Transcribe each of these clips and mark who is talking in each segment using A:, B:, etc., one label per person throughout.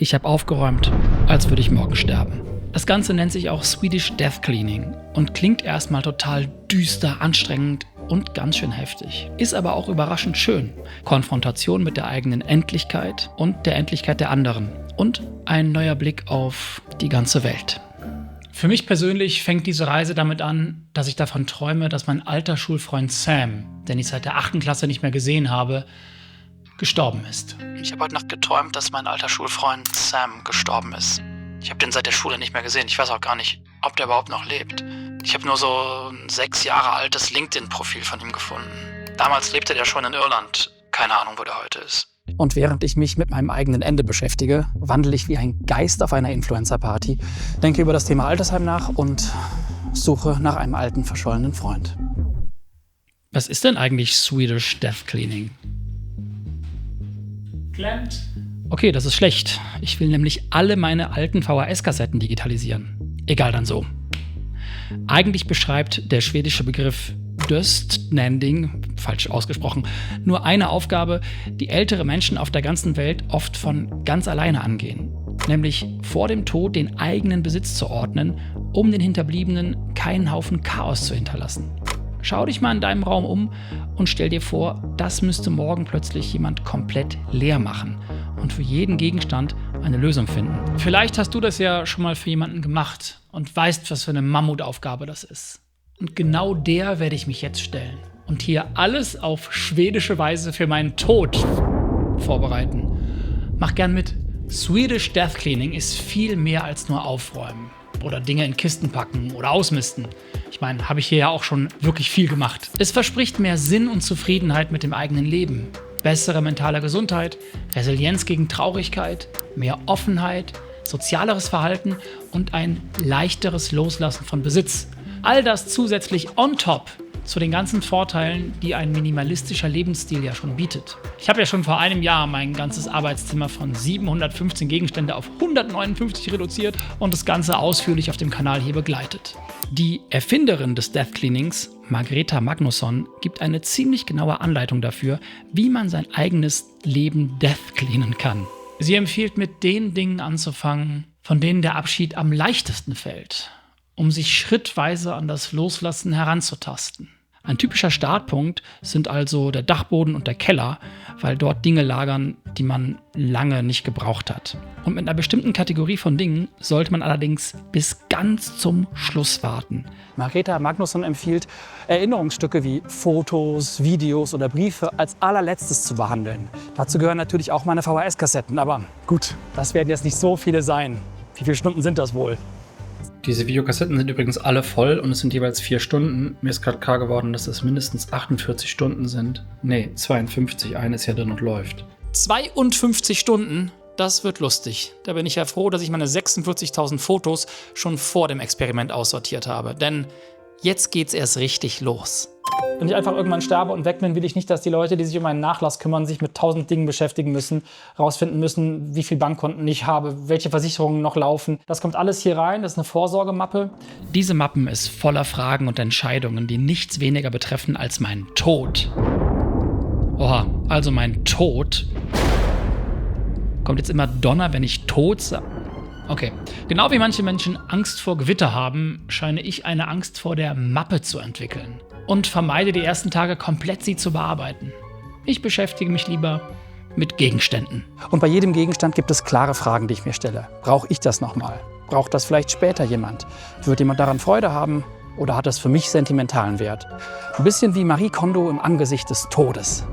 A: Ich habe aufgeräumt, als würde ich morgen sterben. Das Ganze nennt sich auch Swedish Death Cleaning und klingt erstmal total düster, anstrengend und ganz schön heftig. Ist aber auch überraschend schön. Konfrontation mit der eigenen Endlichkeit und der Endlichkeit der anderen. Und ein neuer Blick auf die ganze Welt. Für mich persönlich fängt diese Reise damit an, dass ich davon träume, dass mein alter Schulfreund Sam, den ich seit der 8. Klasse nicht mehr gesehen habe, gestorben ist. Ich habe heute Nacht geträumt, dass mein alter Schulfreund Sam gestorben ist. Ich habe den seit der Schule nicht mehr gesehen. Ich weiß auch gar nicht, ob der überhaupt noch lebt. Ich habe nur so ein 6 Jahre altes LinkedIn-Profil von ihm gefunden. Damals lebte der schon in Irland. Keine Ahnung, wo der heute ist. Und während ich mich mit meinem eigenen Ende beschäftige, wandle ich wie ein Geist auf einer Influencer-Party, denke über das Thema Altersheim nach und suche nach einem alten, verschollenen Freund. Was ist denn eigentlich Swedish Death Cleaning? Klemmt. Okay, das ist schlecht. Ich will nämlich alle meine alten VHS-Kassetten digitalisieren. Egal dann so. Eigentlich beschreibt der schwedische Begriff Dödsnänding, falsch ausgesprochen, nur eine Aufgabe, die ältere Menschen auf der ganzen Welt oft von ganz alleine angehen. Nämlich vor dem Tod den eigenen Besitz zu ordnen, um den Hinterbliebenen keinen Haufen Chaos zu hinterlassen. Schau dich mal in deinem Raum um und stell dir vor, das müsste morgen plötzlich jemand komplett leer machen und für jeden Gegenstand eine Lösung finden. Vielleicht hast du das ja schon mal für jemanden gemacht und weißt, was für eine Mammutaufgabe das ist. Und genau der werde ich mich jetzt stellen und hier alles auf schwedische Weise für meinen Tod vorbereiten. Mach gern mit. Swedish Death Cleaning ist viel mehr als nur aufräumen oder Dinge in Kisten packen oder ausmisten. Ich meine, habe ich hier ja auch schon wirklich viel gemacht. Es verspricht mehr Sinn und Zufriedenheit mit dem eigenen Leben, bessere mentale Gesundheit, Resilienz gegen Traurigkeit, mehr Offenheit, sozialeres Verhalten und ein leichteres Loslassen von Besitz. All das zusätzlich on top zu den ganzen Vorteilen, die ein minimalistischer Lebensstil ja schon bietet. Ich habe ja schon vor einem Jahr mein ganzes Arbeitszimmer von 715 Gegenstände auf 159 reduziert und das Ganze ausführlich auf dem Kanal hier begleitet. Die Erfinderin des Death Cleanings, Margreta Magnusson, gibt eine ziemlich genaue Anleitung dafür, wie man sein eigenes Leben death cleanen kann. Sie empfiehlt, mit den Dingen anzufangen, von denen der Abschied am leichtesten fällt, um sich schrittweise an das Loslassen heranzutasten. Ein typischer Startpunkt sind also der Dachboden und der Keller, weil dort Dinge lagern, die man lange nicht gebraucht hat. Und mit einer bestimmten Kategorie von Dingen sollte man allerdings bis ganz zum Schluss warten. Margreta Magnusson empfiehlt, Erinnerungsstücke wie Fotos, Videos oder Briefe als allerletztes zu behandeln. Dazu gehören natürlich auch meine VHS-Kassetten, aber gut, das werden jetzt nicht so viele sein. Wie viele Stunden sind das wohl? Diese Videokassetten sind übrigens alle voll und es sind jeweils 4 Stunden. Mir ist gerade klar geworden, dass es mindestens 48 Stunden sind. Nee, 52, eine ist ja drin und läuft. 52 Stunden? Das wird lustig. Da bin ich ja froh, dass ich meine 46.000 Fotos schon vor dem Experiment aussortiert habe. Denn jetzt geht's erst richtig los. Wenn ich einfach irgendwann sterbe und weg bin, will ich nicht, dass die Leute, die sich um meinen Nachlass kümmern, sich mit 1000 Dingen beschäftigen müssen, rausfinden müssen, wie viele Bankkonten ich habe, welche Versicherungen noch laufen. Das kommt alles hier rein, das ist eine Vorsorgemappe. Diese Mappen ist voller Fragen und Entscheidungen, die nichts weniger betreffen als meinen Tod. Oha, also mein Tod. Kommt jetzt immer Donner, wenn ich tot sage? Okay. Genau wie manche Menschen Angst vor Gewitter haben, scheine ich eine Angst vor der Mappe zu entwickeln. Und vermeide die ersten Tage komplett, sie zu bearbeiten. Ich beschäftige mich lieber mit Gegenständen. Und bei jedem Gegenstand gibt es klare Fragen, die ich mir stelle. Brauche ich das nochmal? Braucht das vielleicht später jemand? Wird jemand daran Freude haben? Oder hat das für mich sentimentalen Wert? Ein bisschen wie Marie Kondo im Angesicht des Todes.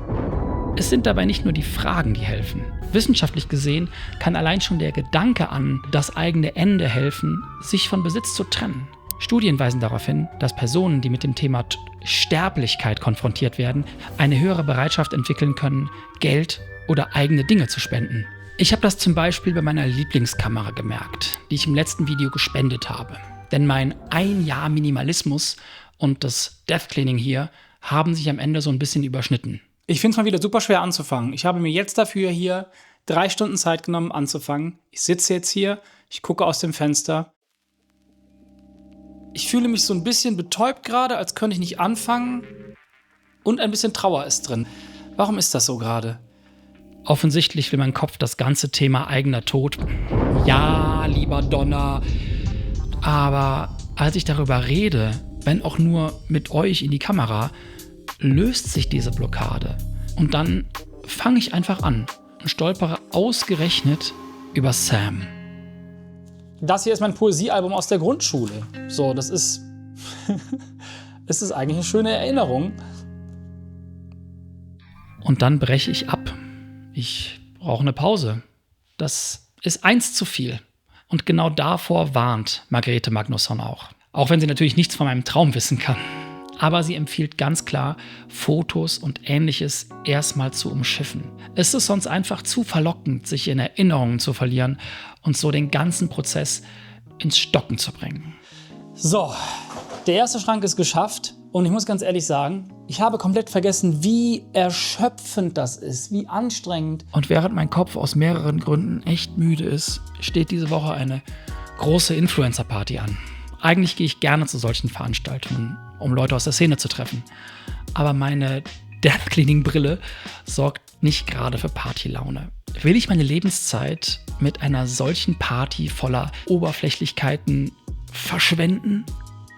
A: Es sind dabei nicht nur die Fragen, die helfen. Wissenschaftlich gesehen kann allein schon der Gedanke an das eigene Ende helfen, sich von Besitz zu trennen. Studien weisen darauf hin, dass Personen, die mit dem Thema Sterblichkeit konfrontiert werden, eine höhere Bereitschaft entwickeln können, Geld oder eigene Dinge zu spenden. Ich habe das zum Beispiel bei meiner Lieblingskamera gemerkt, die ich im letzten Video gespendet habe. Denn mein 1 Jahr Minimalismus und das Death Cleaning hier haben sich am Ende so ein bisschen überschnitten. Ich finde es mal wieder super schwer anzufangen. Ich habe mir jetzt dafür hier 3 Stunden Zeit genommen anzufangen. Ich sitze jetzt hier, ich gucke aus dem Fenster. Ich fühle mich so ein bisschen betäubt gerade, als könnte ich nicht anfangen. Und ein bisschen Trauer ist drin. Warum ist das so gerade? Offensichtlich will mein Kopf das ganze Thema eigener Tod. Ja, lieber Donner. Aber als ich darüber rede, wenn auch nur mit euch in die Kamera, löst sich diese Blockade. Und dann fange ich einfach an und stolpere ausgerechnet über Sam. Das hier ist mein Poesiealbum aus der Grundschule. So, das ist es ist eigentlich eine schöne Erinnerung. Und dann breche ich ab. Ich brauche eine Pause. Das ist 1 zu viel. Und genau davor warnt Margrethe Magnusson auch. Auch wenn sie natürlich nichts von meinem Traum wissen kann. Aber sie empfiehlt ganz klar, Fotos und Ähnliches erstmal zu umschiffen. Es ist sonst einfach zu verlockend, sich in Erinnerungen zu verlieren und so den ganzen Prozess ins Stocken zu bringen. So, der erste Schrank ist geschafft. Und ich muss ganz ehrlich sagen, ich habe komplett vergessen, wie erschöpfend das ist, wie anstrengend. Und während mein Kopf aus mehreren Gründen echt müde ist, steht diese Woche eine große Influencer-Party an. Eigentlich gehe ich gerne zu solchen Veranstaltungen, um Leute aus der Szene zu treffen. Aber meine Death Cleaning-Brille sorgt nicht gerade für Partylaune. Will ich meine Lebenszeit mit einer solchen Party voller Oberflächlichkeiten verschwenden?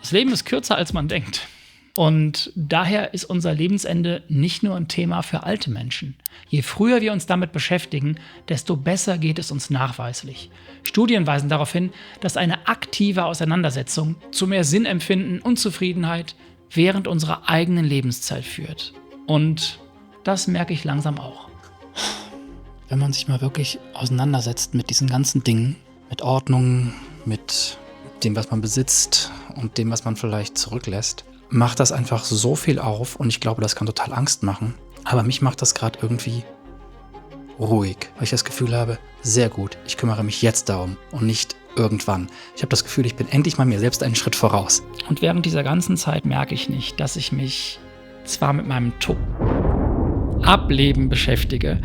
A: Das Leben ist kürzer, als man denkt. Und daher ist unser Lebensende nicht nur ein Thema für alte Menschen. Je früher wir uns damit beschäftigen, desto besser geht es uns nachweislich. Studien weisen darauf hin, dass eine aktive Auseinandersetzung zu mehr Sinnempfinden und Zufriedenheit während unserer eigenen Lebenszeit führt. Und das merke ich langsam auch. Wenn man sich mal wirklich auseinandersetzt mit diesen ganzen Dingen, mit Ordnung, mit dem, was man besitzt und dem, was man vielleicht zurücklässt, macht das einfach so viel auf und ich glaube, das kann total Angst machen. Aber mich macht das gerade irgendwie ruhig, weil ich das Gefühl habe, sehr gut, ich kümmere mich jetzt darum und nicht irgendwann. Ich habe das Gefühl, ich bin endlich mal mir selbst einen Schritt voraus. Und während dieser ganzen Zeit merke ich nicht, dass ich mich zwar mit meinem Ableben beschäftige,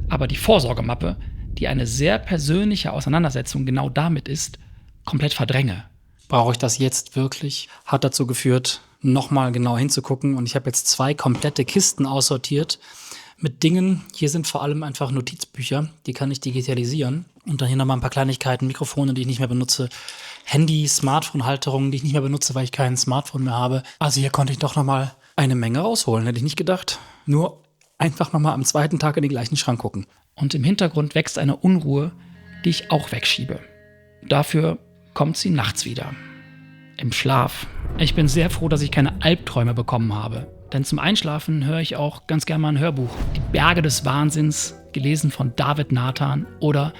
A: aber die Vorsorgemappe, die eine sehr persönliche Auseinandersetzung genau damit ist, komplett verdränge. Brauche ich das jetzt wirklich? Hat dazu geführt, nochmal genau hinzugucken. Und ich habe jetzt 2 komplette Kisten aussortiert mit Dingen. Hier sind vor allem einfach Notizbücher, die kann ich digitalisieren. Und dann hier nochmal ein paar Kleinigkeiten, Mikrofone, die ich nicht mehr benutze, Handy, Smartphone-Halterungen, die ich nicht mehr benutze, weil ich kein Smartphone mehr habe. Also hier konnte ich doch nochmal eine Menge rausholen, hätte ich nicht gedacht. Nur einfach nochmal am zweiten Tag in den gleichen Schrank gucken. Und im Hintergrund wächst eine Unruhe, die ich auch wegschiebe. Dafür kommt sie nachts wieder. Im Schlaf. Ich bin sehr froh, dass ich keine Albträume bekommen habe. Denn zum Einschlafen höre ich auch ganz gerne mal ein Hörbuch. Die Berge des Wahnsinns, gelesen von David Nathan, oder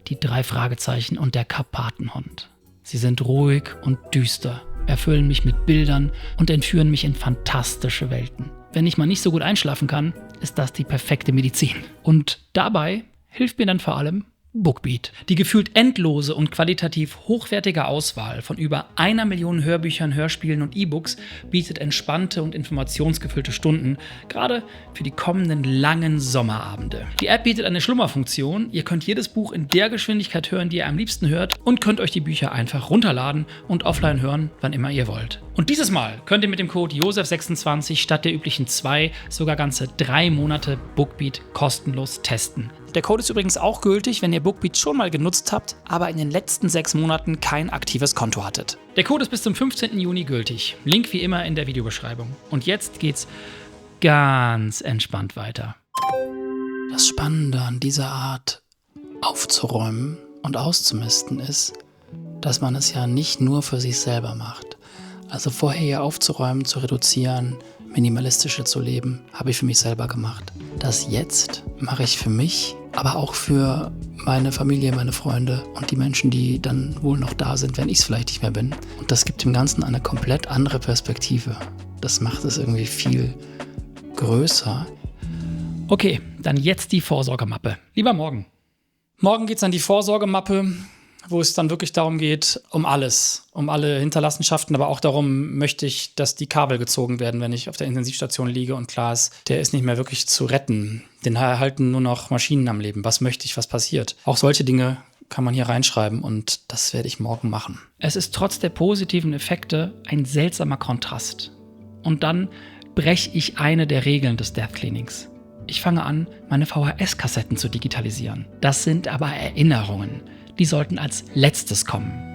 A: Die 3 Fragezeichen und der Karpatenhund. Sie sind ruhig und düster, erfüllen mich mit Bildern und entführen mich in fantastische Welten. Wenn ich mal nicht so gut einschlafen kann, ist das die perfekte Medizin. Und dabei hilft mir dann vor allem Bookbeat. Die gefühlt endlose und qualitativ hochwertige Auswahl von über 1 Million Hörbüchern, Hörspielen und E-Books bietet entspannte und informationsgefüllte Stunden, gerade für die kommenden langen Sommerabende. Die App bietet eine Schlummerfunktion. Ihr könnt jedes Buch in der Geschwindigkeit hören, die ihr am liebsten hört, und könnt euch die Bücher einfach runterladen und offline hören, wann immer ihr wollt. Und dieses Mal könnt ihr mit dem Code JOSEF26 statt der üblichen 2 sogar ganze 3 Monate Bookbeat kostenlos testen. Der Code ist übrigens auch gültig, wenn ihr Bookbeat schon mal genutzt habt, aber in den letzten 6 Monaten kein aktives Konto hattet. Der Code ist bis zum 15. Juni gültig. Link wie immer in der Videobeschreibung. Und jetzt geht's ganz entspannt weiter. Das Spannende an dieser Art aufzuräumen und auszumisten ist, dass man es ja nicht nur für sich selber macht. Also vorher hier aufzuräumen, zu reduzieren, minimalistischer zu leben, habe ich für mich selber gemacht. Das jetzt mache ich für mich, aber auch für meine Familie, meine Freunde und die Menschen, die dann wohl noch da sind, wenn ich es vielleicht nicht mehr bin. Und das gibt dem Ganzen eine komplett andere Perspektive. Das macht es irgendwie viel größer. Okay, dann jetzt die Vorsorgemappe. Lieber morgen. Morgen geht es an die Vorsorgemappe, wo es dann wirklich darum geht, um alles, um alle Hinterlassenschaften, aber auch darum möchte ich, dass die Kabel gezogen werden, wenn ich auf der Intensivstation liege und klar ist, der ist nicht mehr wirklich zu retten. Den erhalten nur noch Maschinen am Leben. Was möchte ich, was passiert? Auch solche Dinge kann man hier reinschreiben und das werde ich morgen machen. Es ist trotz der positiven Effekte ein seltsamer Kontrast. Und dann breche ich eine der Regeln des Death Cleanings. ich fange an, meine VHS-Kassetten zu digitalisieren. Das sind aber Erinnerungen. Die sollten als letztes kommen.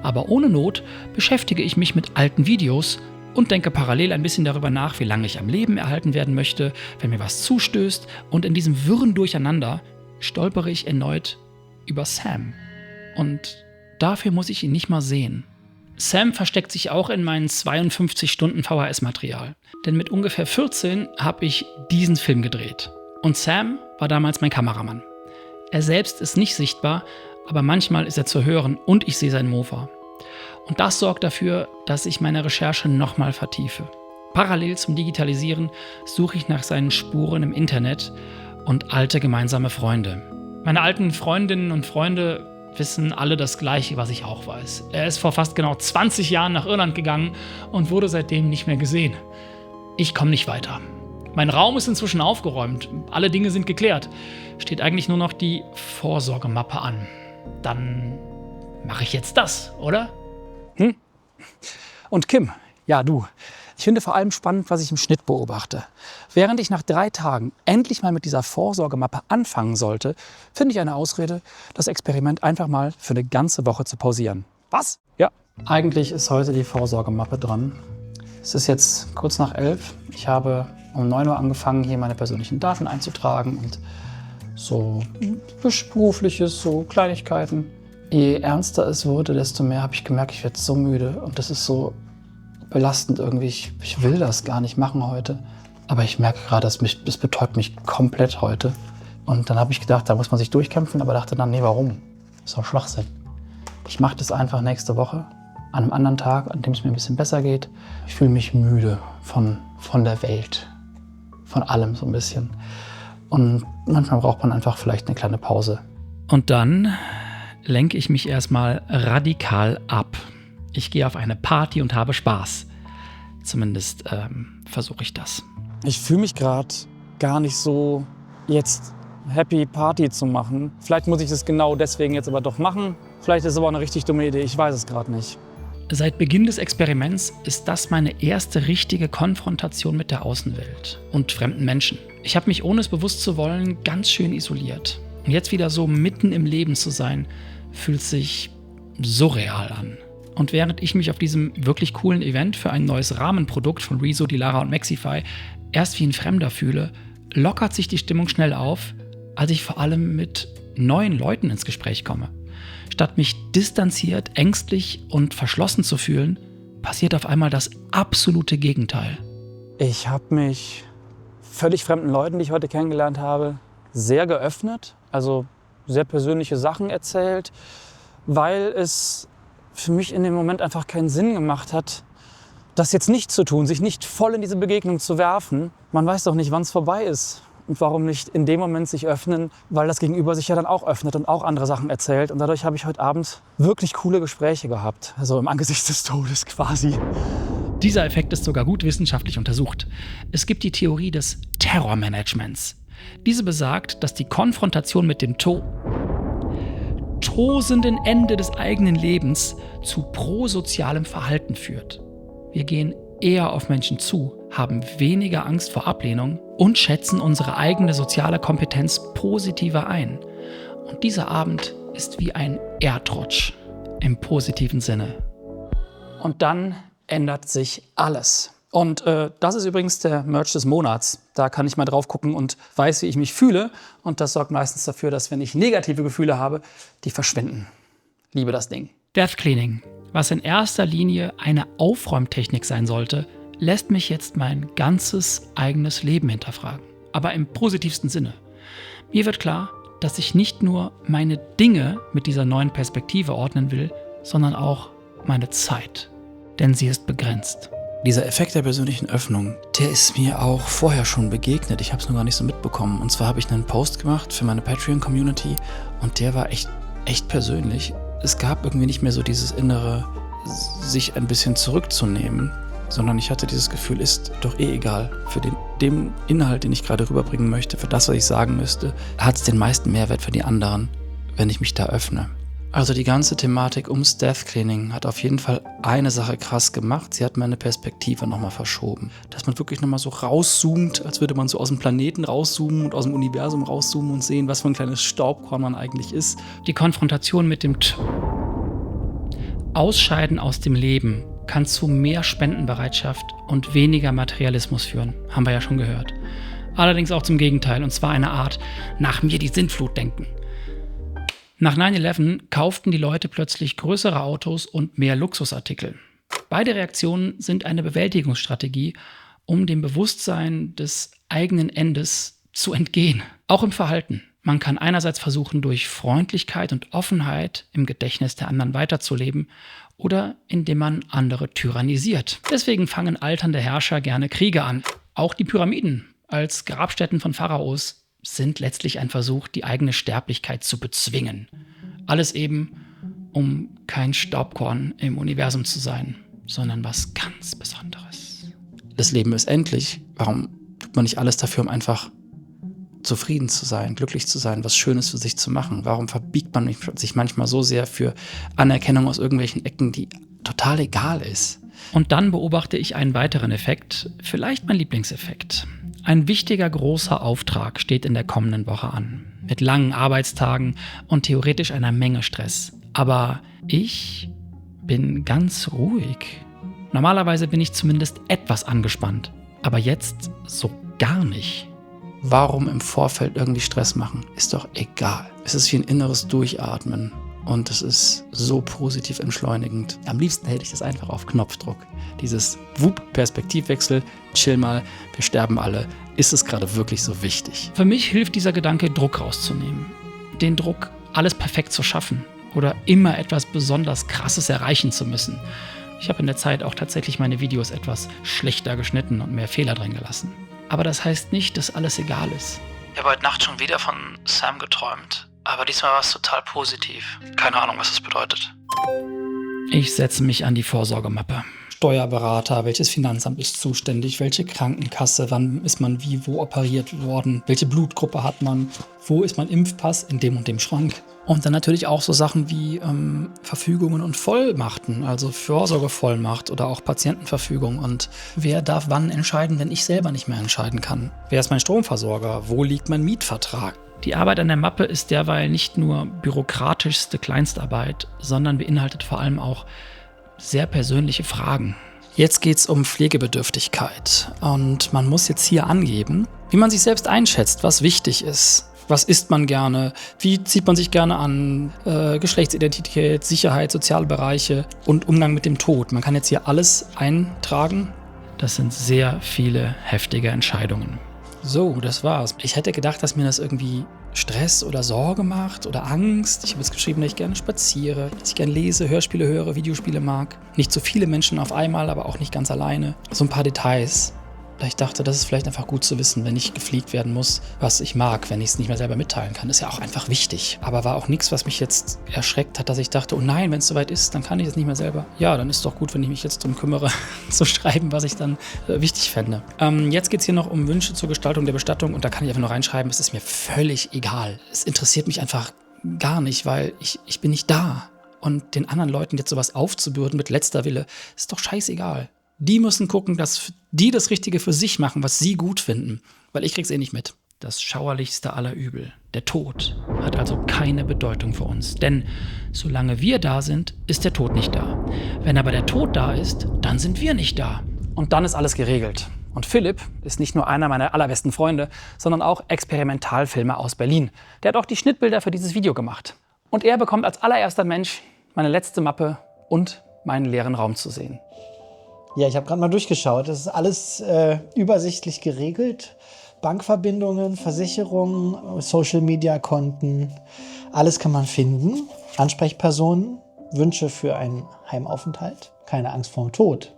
A: Aber ohne Not beschäftige ich mich mit alten Videos und denke parallel ein bisschen darüber nach, wie lange ich am Leben erhalten werden möchte, wenn mir was zustößt. Und in diesem wirren Durcheinander stolpere ich erneut über Sam. Und dafür muss ich ihn nicht mal sehen. Sam versteckt sich auch in meinen 52 Stunden VHS-Material. Denn mit ungefähr 14 habe ich diesen Film gedreht. Und Sam war damals mein Kameramann. Er selbst ist nicht sichtbar, aber manchmal ist er zu hören und ich sehe sein Mofa. Und das sorgt dafür, dass ich meine Recherche nochmal vertiefe. Parallel zum Digitalisieren suche ich nach seinen Spuren im Internet und alte gemeinsame Freunde. Meine alten Freundinnen und Freunde wissen alle das Gleiche, was ich auch weiß. Er ist vor fast genau 20 Jahren nach Irland gegangen und wurde seitdem nicht mehr gesehen. Ich komme nicht weiter. Mein Raum ist inzwischen aufgeräumt. Alle Dinge sind geklärt. Steht eigentlich nur noch die Vorsorgemappe an. Dann mache ich jetzt das, oder?
B: Und Kim, ja du, ich finde vor allem spannend, was ich im Schnitt beobachte. Während ich nach 3 Tagen endlich mal mit dieser Vorsorgemappe anfangen sollte, finde ich eine Ausrede, das Experiment einfach mal für eine ganze Woche zu pausieren. Was? Ja, eigentlich ist heute die Vorsorgemappe dran. Es ist jetzt kurz nach 11. Ich habe um 9 Uhr angefangen, hier meine persönlichen Daten einzutragen und so berufliches, so Kleinigkeiten. Je ernster es wurde, desto mehr habe ich gemerkt, ich werde so müde und das ist so belastend irgendwie. Ich will das gar nicht machen heute, aber ich merke gerade, es betäubt mich komplett heute. Und dann habe ich gedacht, da muss man sich durchkämpfen, aber dachte dann, nee, warum? Das ist doch Schwachsinn. Ich mache das einfach nächste Woche, an einem anderen Tag, an dem es mir ein bisschen besser geht. Ich fühle mich müde von der Welt, von allem so ein bisschen. Und manchmal braucht man einfach vielleicht eine kleine Pause.
A: Und dann lenke ich mich erstmal radikal ab. Ich gehe auf eine Party und habe Spaß. Zumindest versuche ich das.
B: Ich fühle mich gerade gar nicht so jetzt happy Party zu machen. Vielleicht muss ich das genau deswegen jetzt aber doch machen. Vielleicht ist es aber auch eine richtig dumme Idee, ich weiß es gerade nicht.
A: Seit Beginn des Experiments ist das meine erste richtige Konfrontation mit der Außenwelt und fremden Menschen. Ich habe mich, ohne es bewusst zu wollen, ganz schön isoliert. Und jetzt wieder so mitten im Leben zu sein, fühlt sich surreal an. Und während ich mich auf diesem wirklich coolen Event für ein neues Rahmenprodukt von Rezo, Dilara und Maxify erst wie ein Fremder fühle, lockert sich die Stimmung schnell auf, als ich vor allem mit neuen Leuten ins Gespräch komme. Statt mich distanziert, ängstlich und verschlossen zu fühlen, passiert auf einmal das absolute Gegenteil.
B: Ich habe mich völlig fremden Leuten, die ich heute kennengelernt habe, sehr geöffnet, also sehr persönliche Sachen erzählt, weil es für mich in dem Moment einfach keinen Sinn gemacht hat, das jetzt nicht zu tun, sich nicht voll in diese Begegnung zu werfen. Man weiß doch nicht, wann es vorbei ist. Und warum nicht in dem Moment sich öffnen, weil das Gegenüber sich ja dann auch öffnet und auch andere Sachen erzählt. Und dadurch habe ich heute Abend wirklich coole Gespräche gehabt. Also im Angesicht des Todes quasi.
A: Dieser Effekt ist sogar gut wissenschaftlich untersucht. Es gibt die Theorie des Terrormanagements. Diese besagt, dass die Konfrontation mit dem tosenden Ende des eigenen Lebens zu prosozialem Verhalten führt. Wir gehen eher auf Menschen zu, haben weniger Angst vor Ablehnung und schätzen unsere eigene soziale Kompetenz positiver ein. Und dieser Abend ist wie ein Erdrutsch im positiven Sinne.
B: Und dann ändert sich alles. Und das ist übrigens der Merch des Monats. Da kann ich mal drauf gucken und weiß, wie ich mich fühle. Und das sorgt meistens dafür, dass, wenn ich negative Gefühle habe, die verschwinden. Liebe das Ding.
A: Death Cleaning, was in erster Linie eine Aufräumtechnik sein sollte, lässt mich jetzt mein ganzes eigenes Leben hinterfragen. Aber im positivsten Sinne. Mir wird klar, dass ich nicht nur meine Dinge mit dieser neuen Perspektive ordnen will, sondern auch meine Zeit. Denn sie ist begrenzt.
C: Dieser Effekt der persönlichen Öffnung, der ist mir auch vorher schon begegnet. Ich habe es nur gar nicht so mitbekommen. Und zwar habe ich einen Post gemacht für meine Patreon-Community und der war echt persönlich. Es gab irgendwie nicht mehr so dieses innere, sich ein bisschen zurückzunehmen, sondern ich hatte dieses Gefühl, ist doch eh egal. Für den Inhalt, den ich gerade rüberbringen möchte, für das, was ich sagen müsste, hat es den meisten Mehrwert für die anderen, wenn ich mich da öffne. Also die ganze Thematik ums Death Cleaning hat auf jeden Fall eine Sache krass gemacht. Sie hat meine Perspektive nochmal verschoben. Dass man wirklich nochmal so rauszoomt, als würde man so aus dem Planeten rauszoomen und aus dem Universum rauszoomen und sehen, was für ein kleines Staubkorn man eigentlich ist.
A: Die Konfrontation mit dem Ausscheiden aus dem Leben kann zu mehr Spendenbereitschaft und weniger Materialismus führen. Haben wir ja schon gehört. Allerdings auch zum Gegenteil, und zwar eine Art nach mir die Sintflut denken. Nach 9/11 kauften die Leute plötzlich größere Autos und mehr Luxusartikel. Beide Reaktionen sind eine Bewältigungsstrategie, um dem Bewusstsein des eigenen Endes zu entgehen. Auch im Verhalten. Man kann einerseits versuchen, durch Freundlichkeit und Offenheit im Gedächtnis der anderen weiterzuleben oder indem man andere tyrannisiert. Deswegen fangen alternde Herrscher gerne Kriege an. Auch die Pyramiden als Grabstätten von Pharaos sind letztlich ein Versuch, die eigene Sterblichkeit zu bezwingen. Alles eben, um kein Staubkorn im Universum zu sein, sondern was ganz Besonderes.
C: Das Leben ist endlich. Warum tut man nicht alles dafür, um einfach zufrieden zu sein, glücklich zu sein, was Schönes für sich zu machen? Warum verbiegt man sich manchmal so sehr für Anerkennung aus irgendwelchen Ecken, die total egal ist?
A: Und dann beobachte ich einen weiteren Effekt, vielleicht mein Lieblingseffekt. Ein wichtiger großer Auftrag steht in der kommenden Woche an. Mit langen Arbeitstagen und theoretisch einer Menge Stress. Aber ich bin ganz ruhig. Normalerweise bin ich zumindest etwas angespannt. Aber jetzt so gar nicht.
C: Warum im Vorfeld irgendwie Stress machen? Ist doch egal. Es ist wie ein inneres Durchatmen. Und es ist so positiv entschleunigend. Am liebsten hätte ich das einfach auf Knopfdruck. Dieses Perspektivwechsel, chill mal, wir sterben alle. Ist es gerade wirklich so wichtig?
A: Für mich hilft dieser Gedanke, Druck rauszunehmen. Den Druck, alles perfekt zu schaffen oder immer etwas besonders Krasses erreichen zu müssen. Ich habe in der Zeit auch tatsächlich meine Videos etwas schlechter geschnitten und mehr Fehler drin gelassen. Aber das heißt nicht, dass alles egal ist.
C: Ich habe heute Nacht schon wieder von Sam geträumt. Aber diesmal war es total positiv. Keine Ahnung, was das bedeutet.
A: Ich setze mich an die Vorsorgemappe.
B: Steuerberater, welches Finanzamt ist zuständig, welche Krankenkasse, wann ist man wie, wo operiert worden, welche Blutgruppe hat man, wo ist mein Impfpass, in dem und dem Schrank. Und dann natürlich auch so Sachen wie Verfügungen und Vollmachten, also Vorsorgevollmacht oder auch Patientenverfügung. Und wer darf wann entscheiden, wenn ich selber nicht mehr entscheiden kann? Wer ist mein Stromversorger? Wo liegt mein Mietvertrag?
A: Die Arbeit an der Mappe ist derweil nicht nur bürokratischste Kleinstarbeit, sondern beinhaltet vor allem auch sehr persönliche Fragen.
B: Jetzt geht es um Pflegebedürftigkeit und man muss jetzt hier angeben, wie man sich selbst einschätzt, was wichtig ist. Was isst man gerne? Wie zieht man sich gerne an? Geschlechtsidentität, Sicherheit, soziale Bereiche und Umgang mit dem Tod. Man kann jetzt hier alles eintragen.
A: Das sind sehr viele heftige Entscheidungen.
B: So, das war's. Ich hätte gedacht, dass mir das irgendwie Stress oder Sorge macht oder Angst. Ich habe jetzt geschrieben, dass ich gerne spaziere, dass ich gerne lese, Hörspiele höre, Videospiele mag. Nicht so viele Menschen auf einmal, aber auch nicht ganz alleine. So ein paar Details. Ich dachte, das ist vielleicht einfach gut zu wissen, wenn ich gepflegt werden muss, was ich mag, wenn ich es nicht mehr selber mitteilen kann. Das ist ja auch einfach wichtig. Aber war auch nichts, was mich jetzt erschreckt hat, dass ich dachte, oh nein, wenn es soweit ist, dann kann ich es nicht mehr selber. Ja, dann ist doch gut, wenn ich mich jetzt darum kümmere, zu schreiben, was ich dann wichtig fände. Jetzt geht es hier noch um Wünsche zur Gestaltung der Bestattung und da kann ich einfach nur reinschreiben, es ist mir völlig egal. Es interessiert mich einfach gar nicht, weil ich bin nicht da. Und den anderen Leuten jetzt sowas aufzubürden mit letzter Wille, ist doch scheißegal. Die müssen gucken, dass die das Richtige für sich machen, was sie gut finden. Weil ich krieg's eh nicht mit.
A: Das schauerlichste aller Übel, der Tod, hat also keine Bedeutung für uns. Denn solange wir da sind, ist der Tod nicht da. Wenn aber der Tod da ist, dann sind wir nicht da.
B: Und dann ist alles geregelt. Und Philipp ist nicht nur einer meiner allerbesten Freunde, sondern auch Experimentalfilmer aus Berlin. Der hat auch die Schnittbilder für dieses Video gemacht. Und er bekommt als allererster Mensch meine letzte Mappe und meinen leeren Raum zu sehen.
D: Ja, ich habe gerade mal durchgeschaut. Das ist alles übersichtlich geregelt. Bankverbindungen, Versicherungen, Social-Media-Konten, alles kann man finden. Ansprechpersonen, Wünsche für einen Heimaufenthalt, keine Angst vorm Tod.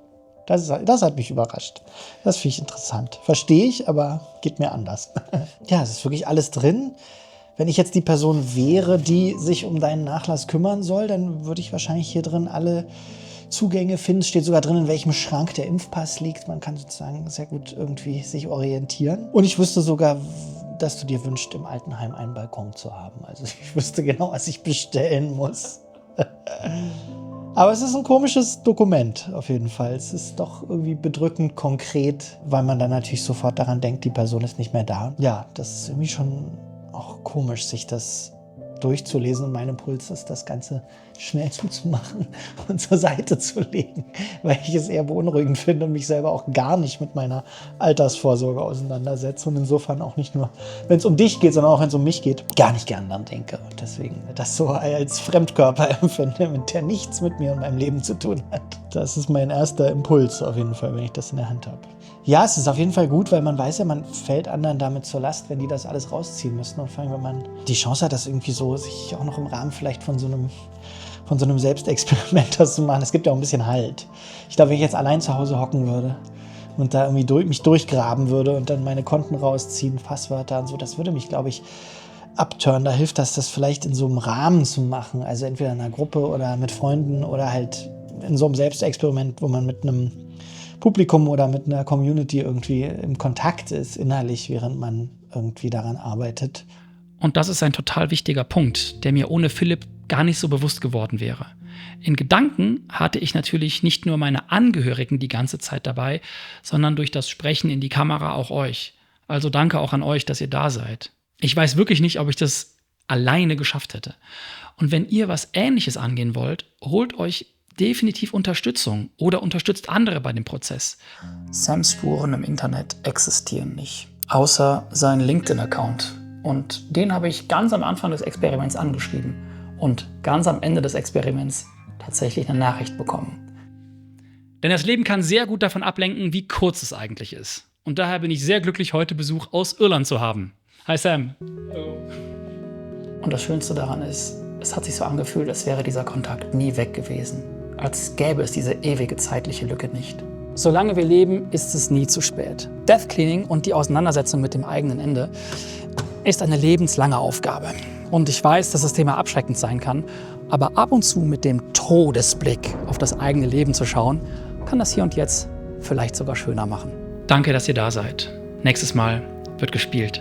D: Das hat mich überrascht. Das finde ich interessant. Verstehe ich, aber geht mir anders. Ja, es ist wirklich alles drin. Wenn ich jetzt die Person wäre, die sich um deinen Nachlass kümmern soll, dann würde ich wahrscheinlich hier drin alle Zugänge finden. Es steht sogar drin, in welchem Schrank der Impfpass liegt. Man kann sozusagen sehr gut irgendwie sich orientieren. Und ich wüsste sogar, dass du dir wünschst, im Altenheim einen Balkon zu haben. Also ich wüsste genau, was ich bestellen muss. Aber es ist ein komisches Dokument auf jeden Fall. Es ist doch irgendwie bedrückend konkret, weil man dann natürlich sofort daran denkt, die Person ist nicht mehr da. Ja, das ist irgendwie schon auch komisch, sich das durchzulesen. Und mein Impuls ist, das Ganze schnell zuzumachen und zur Seite zu legen, weil ich es eher beunruhigend finde und mich selber auch gar nicht mit meiner Altersvorsorge auseinandersetze und insofern auch nicht nur, wenn es um dich geht, sondern auch wenn es um mich geht, gar nicht gern dann denke und deswegen das so als Fremdkörper empfinde, der nichts mit mir und meinem Leben zu tun hat. Das ist mein erster Impuls auf jeden Fall, wenn ich das in der Hand habe. Ja, es ist auf jeden Fall gut, weil man weiß ja, man fällt anderen damit zur Last, wenn die das alles rausziehen müssen. Und vor allem, wenn man die Chance hat, das irgendwie so sich auch noch im Rahmen vielleicht von so einem Selbstexperiment das zu machen. Es gibt ja auch ein bisschen Halt. Ich glaube, wenn ich jetzt allein zu Hause hocken würde und da irgendwie mich durchgraben würde und dann meine Konten rausziehen, Passwörter und so, das würde mich, glaube ich, abturnen. Da hilft das vielleicht in so einem Rahmen zu machen. Also entweder in einer Gruppe oder mit Freunden oder halt in so einem Selbstexperiment, wo man mit einem Publikum oder mit einer Community irgendwie im Kontakt ist, innerlich, während man irgendwie daran arbeitet.
A: Und das ist ein total wichtiger Punkt, der mir ohne Philipp gar nicht so bewusst geworden wäre. In Gedanken hatte ich natürlich nicht nur meine Angehörigen die ganze Zeit dabei, sondern durch das Sprechen in die Kamera auch euch. Also danke auch an euch, dass ihr da seid. Ich weiß wirklich nicht, ob ich das alleine geschafft hätte. Und wenn ihr was Ähnliches angehen wollt, holt euch definitiv Unterstützung oder unterstützt andere bei dem Prozess.
C: Sams Spuren im Internet existieren nicht, außer sein LinkedIn-Account.
A: Und den habe ich ganz am Anfang des Experiments angeschrieben und ganz am Ende des Experiments tatsächlich eine Nachricht bekommen. Denn das Leben kann sehr gut davon ablenken, wie kurz es eigentlich ist. Und daher bin ich sehr glücklich, heute Besuch aus Irland zu haben. Hi Sam.
C: Und das Schönste daran ist, es hat sich so angefühlt, als wäre dieser Kontakt nie weg gewesen. Als gäbe es diese ewige zeitliche Lücke nicht.
B: Solange wir leben, ist es nie zu spät. Death Cleaning und die Auseinandersetzung mit dem eigenen Ende ist eine lebenslange Aufgabe. Und ich weiß, dass das Thema abschreckend sein kann, aber ab und zu mit dem Todesblick auf das eigene Leben zu schauen, kann das hier und jetzt vielleicht sogar schöner machen.
A: Danke, dass ihr da seid. Nächstes Mal wird gespielt.